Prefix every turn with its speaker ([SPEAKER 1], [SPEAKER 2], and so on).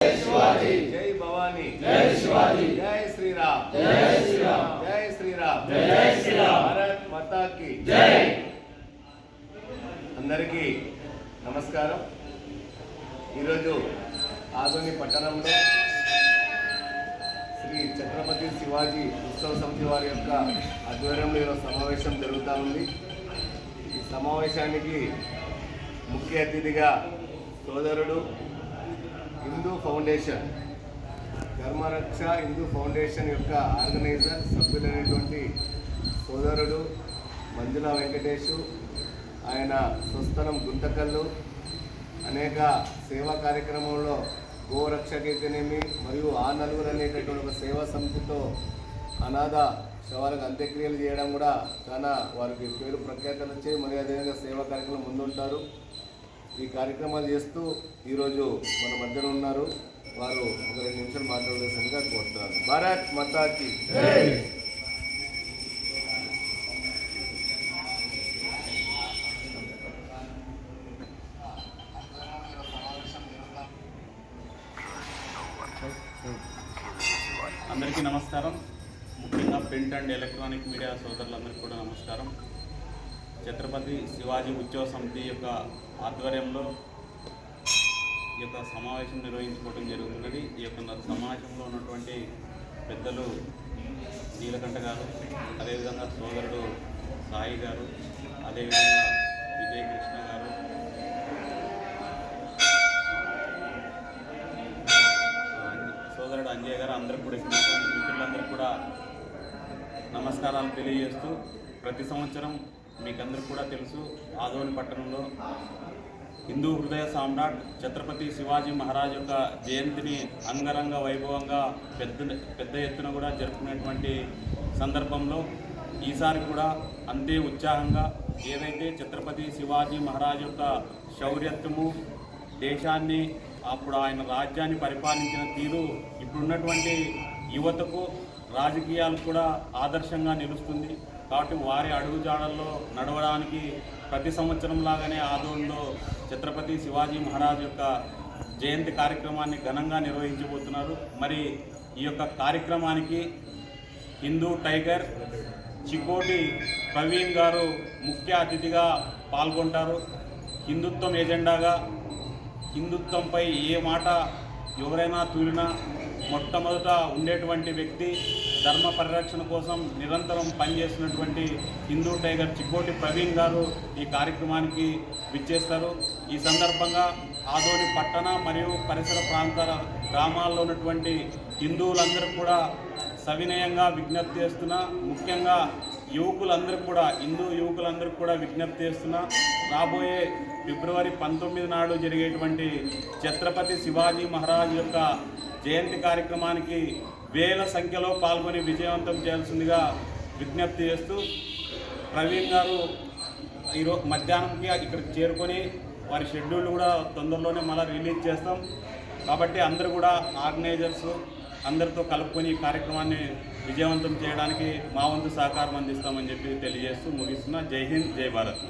[SPEAKER 1] जय भवानी जय शिवाजी जय श्री राम जय श्री राम जय श्री राम जय श्री राम भारत माता की जय అందరికీ నమస్కారం। ఈరోజు ఆదోని పట్టణంలో శ్రీ ఛత్రపతి శివాజీ ఉత్సవ సమితి వారి యొక్క ఆధ్వర్యంలో ఈరోజు సమావేశం జరుగుతూ ఉంది। ఈ సమావేశానికి ముఖ్య అతిథిగా సోదరుడు హిందూ ఫౌండేషన్ ధర్మరక్ష హిందూ ఫౌండేషన్ యొక్క ఆర్గనైజర్ సభ్యులైనటువంటి సోదరుడు మంజుల వెంకటేషు, ఆయన స్వస్థలం గుంతకల్లు, అనేక సేవా కార్యక్రమంలో గోరక్షకైతేనేమి మరియు ఆ నలుగురు అనేటటువంటి ఒక సేవా సమితితో అనాథ శవాలకు అంత్యక్రియలు చేయడం కూడా చాలా వారికి పేరు ప్రఖ్యాతలు వచ్చాయి। మరియు అదేవిధంగా సేవా కార్యక్రమం ముందుంటారు। ఈ కార్యక్రమాలు చేస్తూ ఈరోజు మన మధ్యన ఉన్నారు। వారు ఒక 2 నిమిషాలు మాట్లాడవలసిందిగా కోరుతారు। భారత్ మాతా కీ జై।
[SPEAKER 2] అందరికీ నమస్కారం। ముఖ్యంగా ప్రింట్ అండ్ ఎలక్ట్రానిక్ మీడియా సోదరులందరికీ కూడా నమస్కారం। ఛత్రపతి శివాజీ ఉత్సవ సమితి యొక్క ఆధ్వర్యంలో ఈ యొక్క సమావేశం నిర్వహించుకోవడం జరుగుతున్నది। ఈ యొక్క సమావేశంలో ఉన్నటువంటి పెద్దలు నీలకంఠ గారు, అదేవిధంగా సోదరుడు సాయి గారు, అదేవిధంగా విజయ కృష్ణ గారు, సోదరుడు అంజయ్ గారు, అందరూ కూడా మిత్రులందరూ కూడా నమస్కారాలు తెలియజేస్తూ, ప్రతి సంవత్సరం మీకందరూ కూడా తెలుసు ఆదోని పట్టణంలో హిందూ హృదయ సామ్రాట్ ఛత్రపతి శివాజీ మహారాజ్ యొక్క జయంతిని అంగరంగ వైభవంగా పెద్ద ఎత్తున కూడా జరుపుకునేటువంటి సందర్భంలో ఈసారి కూడా అంతే ఉత్సాహంగా ఏదైతే ఛత్రపతి శివాజీ మహారాజ్ యొక్క శౌర్యత్వము, దేశాన్ని అప్పుడు ఆయన రాజ్యాన్ని పరిపాలించిన తీరు ఇప్పుడున్నటువంటి యువతకు రాజకీయాలు కూడా ఆదర్శంగా నిలుస్తుంది। కాబట్టి వారి అడుగుజాడల్లో నడవడానికి ప్రతి సంవత్సరం లాగానే ఆదోన్లో ఛత్రపతి శివాజీ మహారాజ్ యొక్క జయంతి కార్యక్రమాన్ని ఘనంగా నిర్వహించబోతున్నారు। మరి ఈ యొక్క కార్యక్రమానికి హిందూ టైగర్ చికోటి ప్రవీణ్ గారు ముఖ్య అతిథిగా పాల్గొంటారు। హిందుత్వం ఎజెండాగా హిందుత్వంపై ఏ మాట ఎవరైనా తూలినా మొట్టమొదట ఉండేటువంటి వ్యక్తి, ధర్మ పరిరక్షణ కోసం నిరంతరం పనిచేస్తున్నటువంటి హిందూ టైగర్ చికోటి ప్రవీణ్ గారు ఈ కార్యక్రమానికి విచ్చేస్తారు। ఈ సందర్భంగా ఆదోని పట్టణ మరియు పరిసర ప్రాంతాల గ్రామాల్లో ఉన్నటువంటి హిందువులందరూ కూడా సవినయంగా విజ్ఞప్తి చేస్తున్నా, ముఖ్యంగా యువకులందరూ కూడా హిందూ యువకులందరూ కూడా విజ్ఞప్తి చేస్తున్నా, రాబోయే ఫిబ్రవరి 19 నాడు జరిగేటువంటి ఛత్రపతి శివాజీ మహారాజ్ యొక్క జయంతి కార్యక్రమానికి వేల సంఖ్యలో పాల్గొని విజయవంతం చేయాల్సిందిగా విజ్ఞప్తి చేస్తూ, ప్రవీణ్ గారు ఈరోజు మధ్యాహ్నంకి ఇక్కడికి చేరుకొని వారి షెడ్యూల్ కూడా తొందరలోనే మళ్ళీ రిలీజ్ చేస్తాం। కాబట్టి అందరూ కూడా ఆర్గనైజర్స్ అందరితో కలుపుకొని ఈ కార్యక్రమాన్ని విజయవంతం చేయడానికి మా వంతు సహకారం అందిస్తామని చెప్పి తెలియజేస్తూ ముగిస్తున్నా। జై హింద్, జై భారత్।